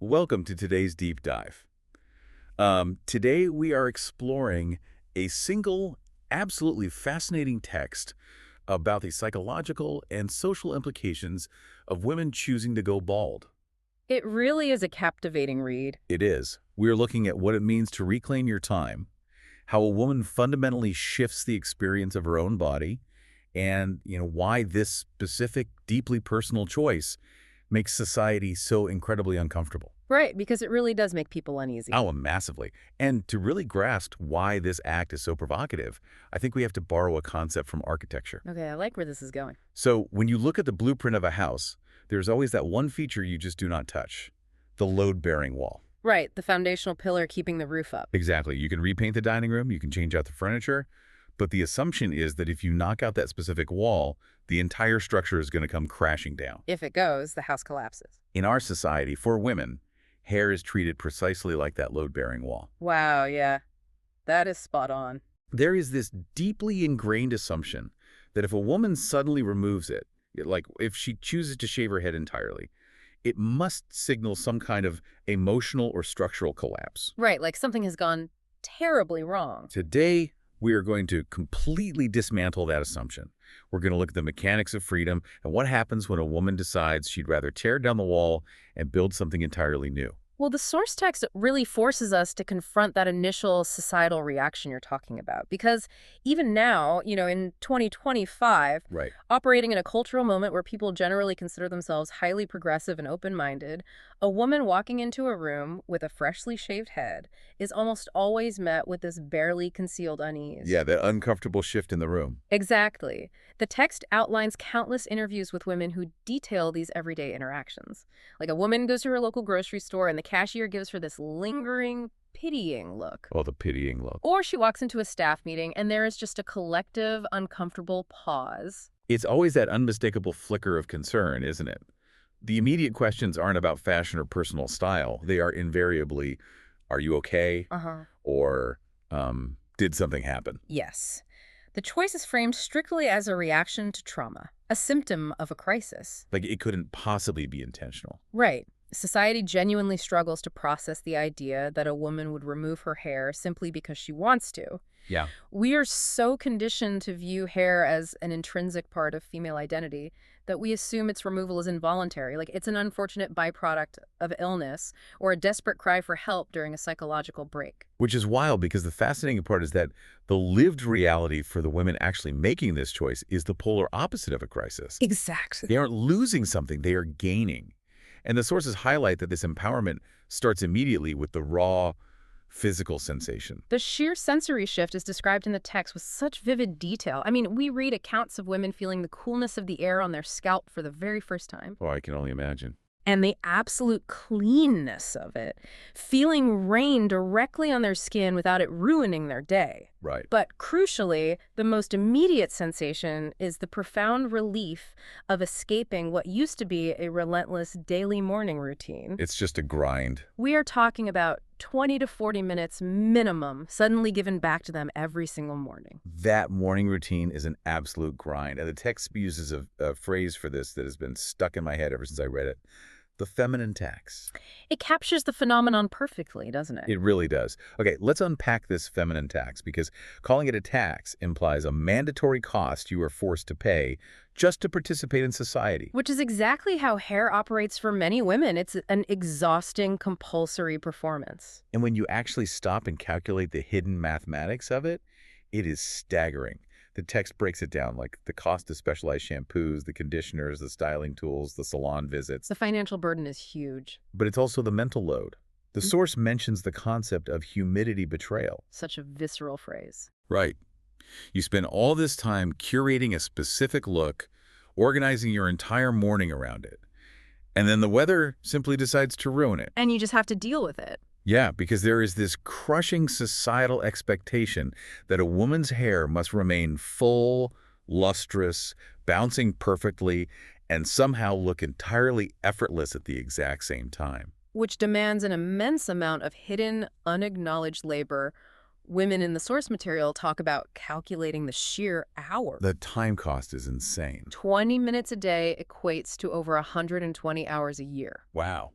Welcome to today's deep dive. Today we are exploring a single, absolutely fascinating text about the psychological and social implications of women choosing to go bald. It really is a captivating read. It is. We are looking at what it means to reclaim your time, how a woman fundamentally shifts the experience of her own body, and why this specific, deeply personal choice makes society so incredibly uncomfortable. Right, because it really does make people uneasy. Oh, massively. And to really grasp why this act is so provocative, I think we have to borrow a concept from architecture. Okay, I like where this is going. So when you look at the blueprint of a house, there's always that one feature you just do not touch, the load-bearing wall. Right, the foundational pillar keeping the roof up. Exactly. You can repaint the dining room, you can change out the furniture, but the assumption is that if you knock out that specific wall, the entire structure is going to come crashing down. If it goes, the house collapses. In our society, for women, hair is treated precisely like that load-bearing wall. Wow, yeah, that is spot on. There is this deeply ingrained assumption that if a woman suddenly removes it, like if she chooses to shave her head entirely, it must signal some kind of emotional or structural collapse. Right, like something has gone terribly wrong. Today, we are going to completely dismantle that assumption. We're going to look at the mechanics of freedom and what happens when a woman decides she'd rather tear down the wall and build something entirely new. Well, the source text really forces us to confront that initial societal reaction you're talking about. Because even now, in 2025, Right. operating in a cultural moment where people generally consider themselves highly progressive and open-minded, a woman walking into a room with a freshly shaved head is almost always met with this barely concealed unease. Yeah, that uncomfortable shift in the room. Exactly. The text outlines countless interviews with women who detail these everyday interactions. Like a woman goes to her local grocery store and the cashier gives her this lingering, pitying look. Oh, the pitying look. Or she walks into a staff meeting and there is just a collective, uncomfortable pause. It's always that unmistakable flicker of concern, isn't it? The immediate questions aren't about fashion or personal style. They are invariably, are you okay? Uh-huh. Or did something happen? Yes. The choice is framed strictly as a reaction to trauma, a symptom of a crisis. Like it couldn't possibly be intentional. Right. Society genuinely struggles to process the idea that a woman would remove her hair simply because she wants to. Yeah. We are so conditioned to view hair as an intrinsic part of female identity that we assume its removal is involuntary, like it's an unfortunate byproduct of illness or a desperate cry for help during a psychological break. Which is wild because the fascinating part is that the lived reality for the women actually making this choice is the polar opposite of a crisis. Exactly. They aren't losing something, they are gaining. And the sources highlight that this empowerment starts immediately with the raw physical sensation. The sheer sensory shift is described in the text with such vivid detail. I mean, we read accounts of women feeling the coolness of the air on their scalp for the very first time. Oh, I can only imagine. And the absolute cleanness of it, feeling rain directly on their skin without it ruining their day. Right. But crucially, the most immediate sensation is the profound relief of escaping what used to be a relentless daily morning routine. It's just a grind. We are talking about 20 to 40 minutes minimum suddenly given back to them every single morning. That morning routine is an absolute grind. And the text uses a phrase for this that has been stuck in my head ever since I read it. The feminine tax. It captures the phenomenon perfectly, doesn't it? It really does. Okay, let's unpack this feminine tax because calling it a tax implies a mandatory cost you are forced to pay just to participate in society. Which is exactly how hair operates for many women. It's an exhausting, compulsory performance. And when you actually stop and calculate the hidden mathematics of it, it is staggering. The text breaks it down, like the cost of specialized shampoos, the conditioners, the styling tools, the salon visits. The financial burden is huge. But it's also the mental load. The source mentions the concept of humidity betrayal. Such a visceral phrase. Right. You spend all this time curating a specific look, organizing your entire morning around it. And then the weather simply decides to ruin it. And you just have to deal with it. Yeah, because there is this crushing societal expectation that a woman's hair must remain full, lustrous, bouncing perfectly, and somehow look entirely effortless at the exact same time. Which demands an immense amount of hidden, unacknowledged labor. Women in the source material talk about calculating the sheer hour. The time cost is insane. 20 minutes a day equates to over 120 hours a year. Wow.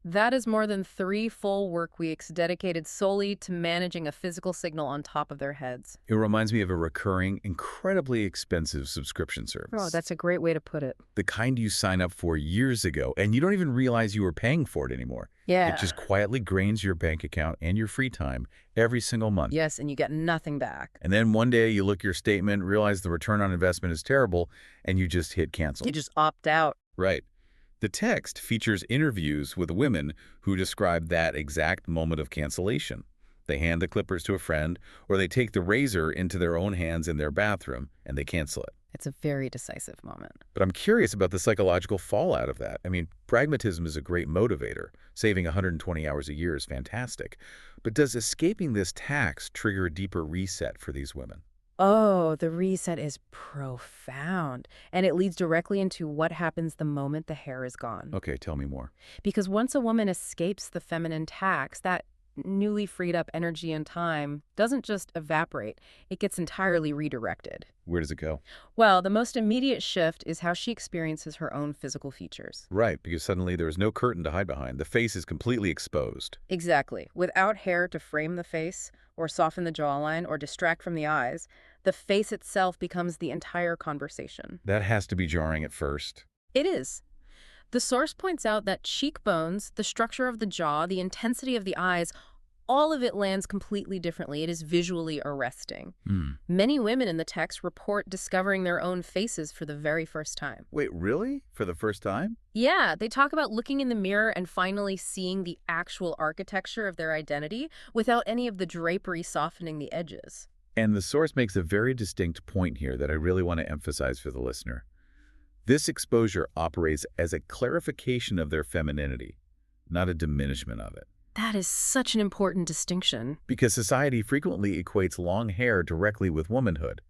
That is more than 3 full work weeks dedicated solely to managing a physical signal on top of their heads. It reminds me of a recurring, incredibly expensive subscription Oh, service. that's a great way to put it. The kind you sign up for years ago, and you don't even realize you were paying for it anymore. It Yeah. just quietly drains your bank account and your free time every single month. Yes, and you get nothing back. And then one day you look at your statement, realize the return on investment is terrible, and you just hit You cancel. just opt out. Right. The text features interviews with women who describe that exact moment of cancellation. They hand the clippers to a friend, or they take the razor into their own hands in their bathroom, and they cancel it. It's a very decisive moment. But I'm curious about the psychological fallout of that. I mean, pragmatism is a great motivator. Saving 120 hours a year is fantastic. But does escaping this tax trigger a deeper reset for these women? Oh, the reset is profound. And it leads directly into what happens the moment the hair is gone. Okay, tell me more. Because once a woman escapes the feminine tax, that newly freed up energy and time doesn't just evaporate, it gets entirely redirected. Where does it go? Well, the most immediate shift is how she experiences her own physical features. Right, because suddenly there is no curtain to hide behind. The face is completely exposed. Exactly. Without hair to frame the face, or soften the jawline, or distract from the eyes, the face itself becomes the entire conversation. That has to be jarring at first. It is. The source points out that cheekbones, the structure of the jaw, the intensity of the eyes, all of it lands completely differently. It is visually arresting. Hmm. Many women in the text report discovering their own faces for the very first time. Wait, really? For the first time? Yeah, they talk about looking in the mirror and finally seeing the actual architecture of their identity without any of the drapery softening the edges. And the source makes a very distinct point here that I really want to emphasize for the listener. This exposure operates as a clarification of their femininity, not a diminishment of it. That is such an important distinction. Because society frequently equates long hair directly with womanhood,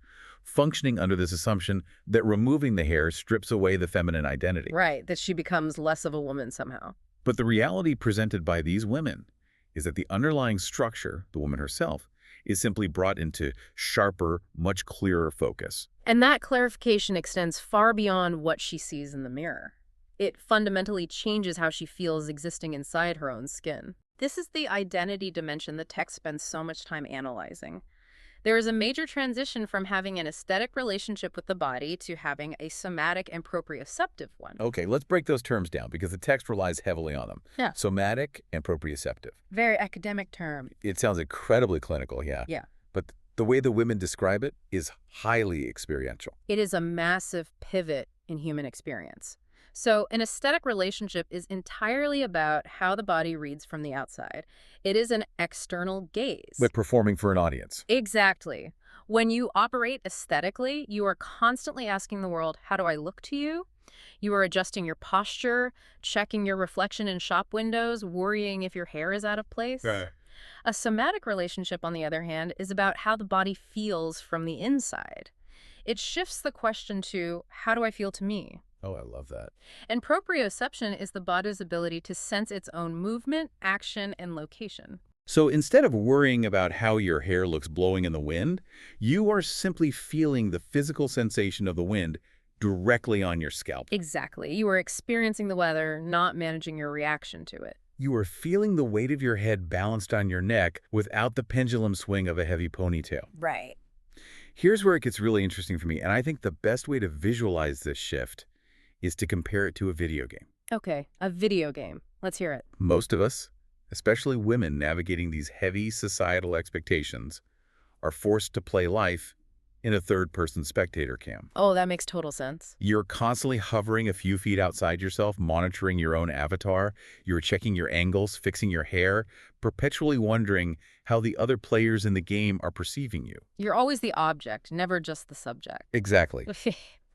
functioning under this assumption that removing the hair strips away the feminine identity. Right, that she becomes less of a woman somehow. But the reality presented by these women is that the underlying structure, the woman herself, is simply brought into sharper, much clearer focus. And that clarification extends far beyond what she sees in the mirror. It fundamentally changes how she feels existing inside her own skin. This is the identity dimension the text spends so much time analyzing. There is a major transition from having an aesthetic relationship with the body to having a somatic and proprioceptive one. Okay, let's break those terms down because the text relies heavily on them. Yeah. Somatic and proprioceptive. Very academic term. It sounds incredibly clinical, yeah. Yeah. But the way the women describe it is highly experiential. It is a massive pivot in human experience. So an aesthetic relationship is entirely about how the body reads from the outside. It is an external gaze. But performing for an audience. Exactly. When you operate aesthetically, you are constantly asking the world, how do I look to you? You are adjusting your posture, checking your reflection in shop windows, worrying if your hair is out of place. Right. A somatic relationship, on the other hand, is about how the body feels from the inside. It shifts the question to, how do I feel to me? Oh, I love that. And proprioception is the body's ability to sense its own movement, action, and location. So instead of worrying about how your hair looks blowing in the wind, you are simply feeling the physical sensation of the wind directly on your scalp. Exactly. You are experiencing the weather, not managing your reaction to it. You are feeling the weight of your head balanced on your neck without the pendulum swing of a heavy ponytail. Right. Here's where it gets really interesting for me, and I think the best way to visualize this shift is to compare it to a video game. Okay, a video game. Let's hear it. Most of us, especially women navigating these heavy societal expectations, are forced to play life in a third-person spectator cam. Oh, that makes total sense. You're constantly hovering a few feet outside yourself, monitoring your own avatar. You're checking your angles, fixing your hair, perpetually wondering how the other players in the game are perceiving you. You're always the object, never just the subject. Exactly.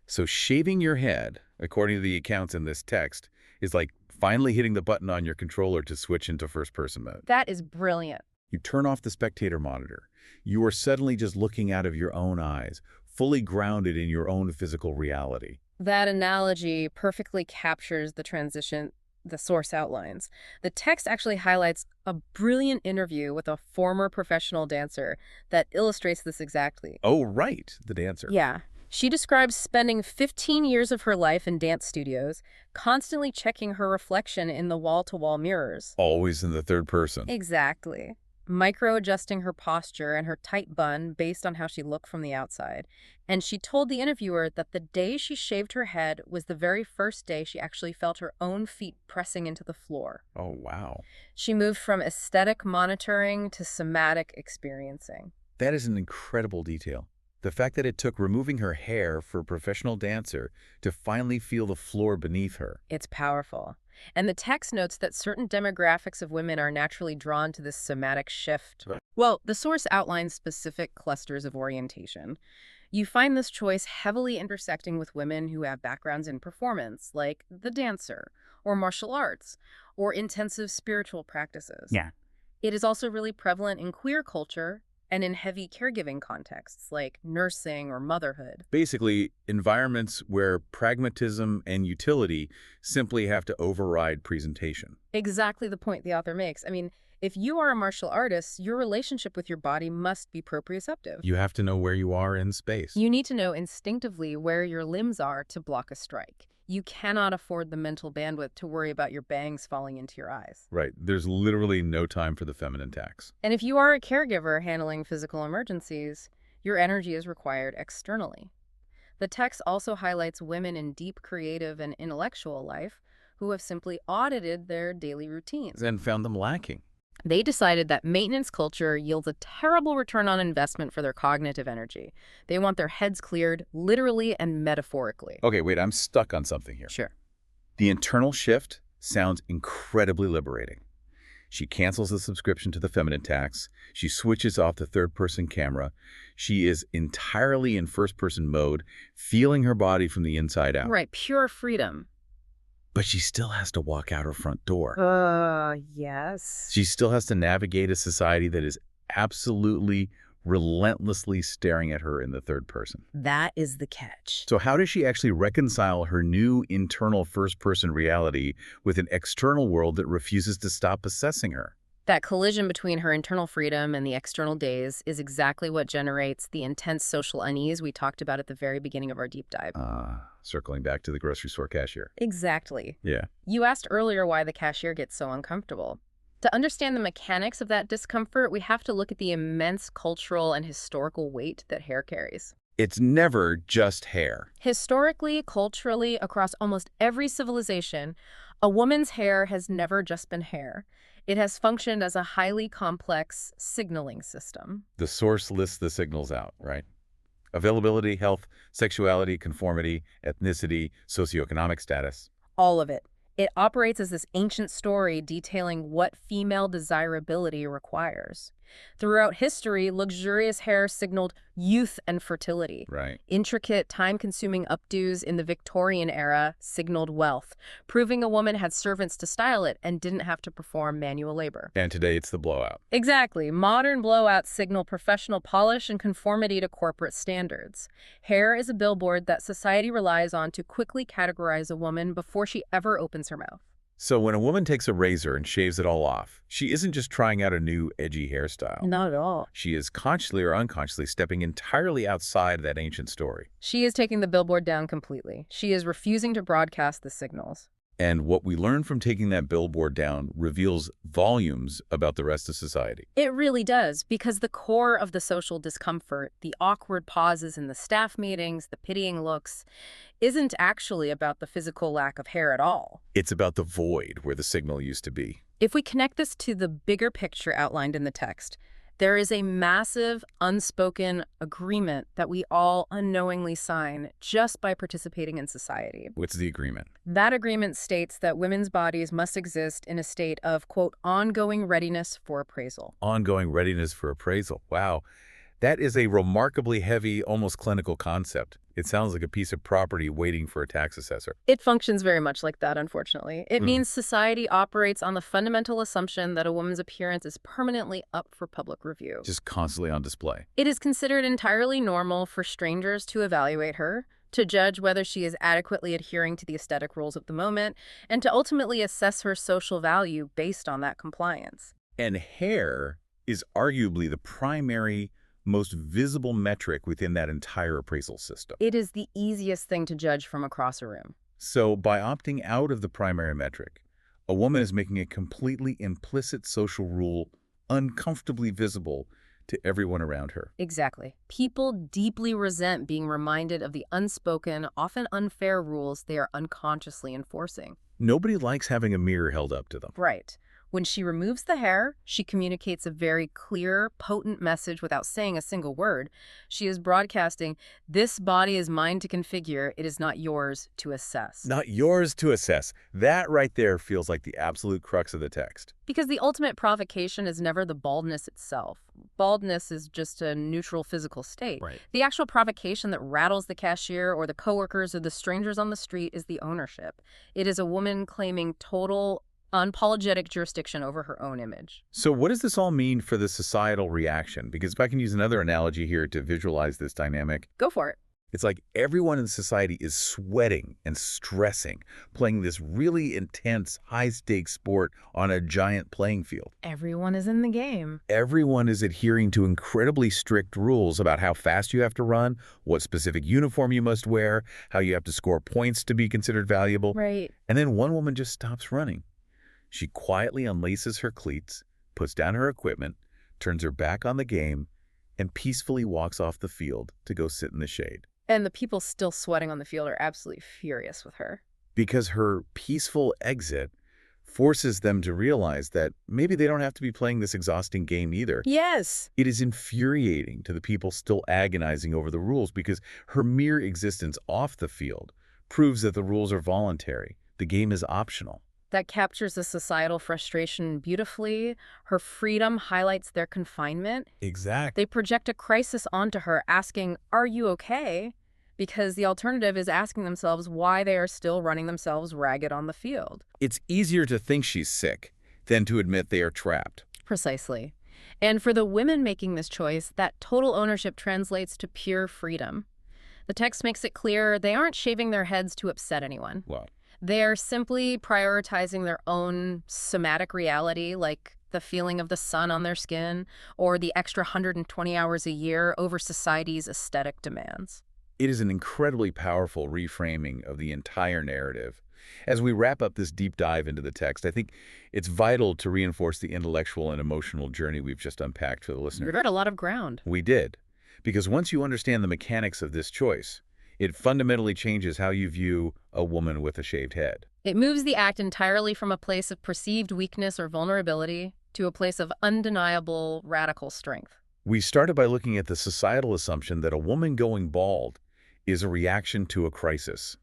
So shaving your head, according to the accounts in this text, is like finally hitting the button on your controller to switch into first-person mode. That is brilliant. You turn off the spectator monitor. You are suddenly just looking out of your own eyes, fully grounded in your own physical reality. That analogy perfectly captures the transition the source outlines. The text actually highlights a brilliant interview with a former professional dancer that illustrates this exactly. Oh, right, the dancer. Yeah. She describes spending 15 years of her life in dance studios, constantly checking her reflection in the wall-to-wall mirrors. Always in the third person. Exactly. Micro-adjusting her posture and her tight bun based on how she looked from the outside. And she told the interviewer that the day she shaved her head was the very first day she actually felt her own feet pressing into the floor. Oh, wow. She moved from aesthetic monitoring to somatic experiencing. That is an incredible detail. The fact that it took removing her hair for a professional dancer to finally feel the floor beneath her. It's powerful. And the text notes that certain demographics of women are naturally drawn to this somatic shift. Right. Well, the source outlines specific clusters of orientation. You find this choice heavily intersecting with women who have backgrounds in performance, like the dancer, or martial arts, or intensive spiritual practices. Yeah. It is also really prevalent in queer culture and in heavy caregiving contexts, like nursing or motherhood. Basically, environments where pragmatism and utility simply have to override presentation. Exactly the point the author makes. I mean, if you are a martial artist, your relationship with your body must be proprioceptive. You have to know where you are in space. You need to know instinctively where your limbs are to block a strike. You cannot afford the mental bandwidth to worry about your bangs falling into your eyes. Right. There's literally no time for the feminine tax. And if you are a caregiver handling physical emergencies, your energy is required externally. The text also highlights women in deep creative and intellectual life who have simply audited their daily routines. And found them lacking. They decided that maintenance culture yields a terrible return on investment for their cognitive energy. They want their heads cleared, literally and metaphorically. Okay, wait, I'm stuck on something here. Sure. The internal shift sounds incredibly liberating. She cancels the subscription to the feminine tax. She switches off the third-person camera. She is entirely in first-person mode, feeling her body from the inside out. Right, pure freedom. But she still has to walk out her front door. Yes. She still has to navigate a society that is absolutely, relentlessly staring at her in the third person. That is the catch. So how does she actually reconcile her new internal first-person reality with an external world that refuses to stop assessing her? That collision between her internal freedom and the external daze is exactly what generates the intense social unease we talked about at the very beginning of our deep dive. Circling back to the grocery store cashier. Exactly. Yeah. You asked earlier why the cashier gets so uncomfortable. To understand the mechanics of that discomfort, we have to look at the immense cultural and historical weight that hair carries. It's never just hair. Historically, culturally, across almost every civilization, a woman's hair has never just been hair. It has functioned as a highly complex signaling system. The source lists the signals out, right? Availability, health, sexuality, conformity, ethnicity, socioeconomic status. All of it. It operates as this ancient story detailing what female desirability requires. Throughout history, luxurious hair signaled youth and fertility. Right. Intricate, time-consuming updos in the Victorian era signaled wealth, proving a woman had servants to style it and didn't have to perform manual labor. And today it's the blowout. Exactly. Modern blowouts signal professional polish and conformity to corporate standards. Hair is a billboard that society relies on to quickly categorize a woman before she ever opens her mouth. So when a woman takes a razor and shaves it all off, she isn't just trying out a new edgy hairstyle. Not at all. She is consciously or unconsciously stepping entirely outside that ancient story. She is taking the billboard down completely. She is refusing to broadcast the signals. And what we learn from taking that billboard down reveals volumes about the rest of society. It really does, because the core of the social discomfort, the awkward pauses in the staff meetings, the pitying looks, isn't actually about the physical lack of hair at all. It's about the void where the signal used to be. If we connect this to the bigger picture outlined in the text, there is a massive, unspoken agreement that we all unknowingly sign just by participating in society. What's the agreement? That agreement states that women's bodies must exist in a state of, quote, ongoing readiness for appraisal. Ongoing readiness for appraisal. Wow. That is a remarkably heavy, almost clinical concept. It sounds like a piece of property waiting for a tax assessor. It functions very much like that, unfortunately. It means society operates on the fundamental assumption that a woman's appearance is permanently up for public review. Just constantly on display. It is considered entirely normal for strangers to evaluate her, to judge whether she is adequately adhering to the aesthetic rules of the moment, and to ultimately assess her social value based on that compliance. And hair is arguably the primary, most visible metric within that entire appraisal system. It is the easiest thing to judge from across a room. So by opting out of the primary metric, a woman is making a completely implicit social rule uncomfortably visible to everyone around her. Exactly. People deeply resent being reminded of the unspoken, often unfair rules they are unconsciously enforcing. Nobody likes having a mirror held up to them. Right. When she removes the hair, she communicates a very clear, potent message without saying a single word. She is broadcasting, "This body is mine to configure, it is not yours to assess." Not yours to assess. That right there feels like the absolute crux of the text. Because the ultimate provocation is never the baldness itself. Baldness is just a neutral physical state. Right. The actual provocation that rattles the cashier or the coworkers or the strangers on the street is the ownership. It is a woman claiming total, unapologetic jurisdiction over her own image. So what does this all mean for the societal reaction? Because if I can use another analogy here to visualize this dynamic, Go for it. it's like everyone in society is sweating and stressing, playing this really intense, high-stakes sport on a giant playing field. Everyone is in the game. Everyone is adhering to incredibly strict rules about how fast you have to run, what specific uniform you must wear, how you have to score points to be considered valuable. Right. And then one woman just stops running. She quietly unlaces her cleats, puts down her equipment, turns her back on the game, and peacefully walks off the field to go sit in the shade. And the people still sweating on the field are absolutely furious with her. Because her peaceful exit forces them to realize that maybe they don't have to be playing this exhausting game either. Yes. It is infuriating to the people still agonizing over the rules because her mere existence off the field proves that the rules are voluntary. The game is optional. That captures the societal frustration beautifully. Her freedom highlights their confinement. Exactly. They project a crisis onto her, asking, "Are you okay?" Because the alternative is asking themselves why they are still running themselves ragged on the field. It's easier to think she's sick than to admit they are trapped. Precisely. And for the women making this choice, that total ownership translates to pure freedom. The text makes it clear they aren't shaving their heads to upset anyone. Wow. They're simply prioritizing their own somatic reality, like the feeling of the sun on their skin or the extra 120 hours a year over society's aesthetic demands. It is an incredibly powerful reframing of the entire narrative. As we wrap up this deep dive into the text, I think it's vital to reinforce the intellectual and emotional journey we've just unpacked for the We listener. covered a lot of ground. We did. Because once you understand the mechanics of this choice, it fundamentally changes how you view a woman with a shaved head. It moves the act entirely from a place of perceived weakness or vulnerability to a place of undeniable radical strength. We started by looking at the societal assumption that a woman going bald is a reaction to a crisis,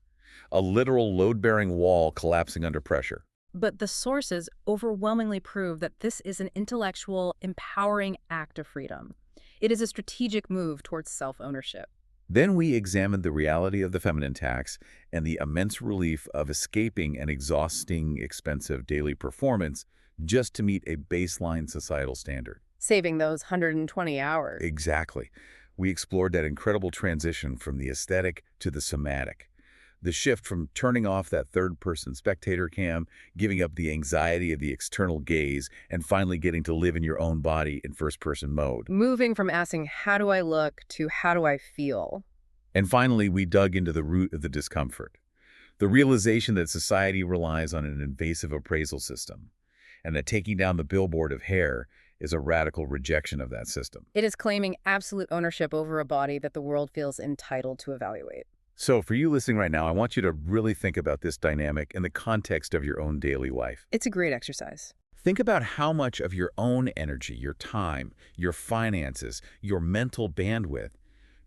a literal load-bearing wall collapsing under pressure. But the sources overwhelmingly prove that this is an intellectual, empowering act of freedom. It is a strategic move towards self-ownership. Then we examined the reality of the feminine tax and the immense relief of escaping an exhausting, expensive daily performance just to meet a baseline societal standard. Saving those 120 hours. Exactly. We explored that incredible transition from the aesthetic to the somatic. The shift from turning off that third-person spectator cam, giving up the anxiety of the external gaze, and finally getting to live in your own body in first-person mode. Moving from asking, "How do I look?" to "How do I feel?" And finally, we dug into the root of the discomfort, the realization that society relies on an invasive appraisal system, and that taking down the billboard of hair is a radical rejection of that system. It is claiming absolute ownership over a body that the world feels entitled to evaluate. So for you listening right now, I want you to really think about this dynamic in the context of your own daily life. It's a great exercise. Think about how much of your own energy, your time, your finances, your mental bandwidth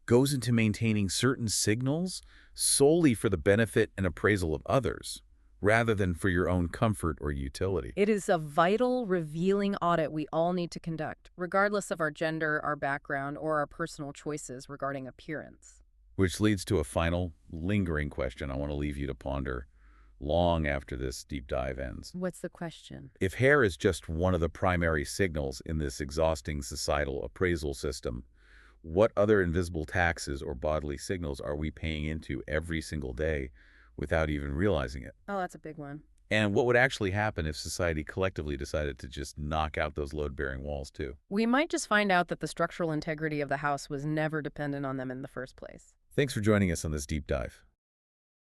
goes into maintaining certain signals solely for the benefit and appraisal of others, rather than for your own comfort or utility. It is a vital, revealing audit we all need to conduct, regardless of our gender, our background, or our personal choices regarding appearance. Which leads to a final, lingering question I want to leave you to ponder long after this deep dive ends. What's the question? If hair is just one of the primary signals in this exhausting societal appraisal system, what other invisible taxes or bodily signals are we paying into every single day without even realizing it? Oh, that's a big one. And what would actually happen if society collectively decided to just knock out those load-bearing walls, too? We might just find out that the structural integrity of the house was never dependent on them in the first place. Thanks for joining us on this deep dive.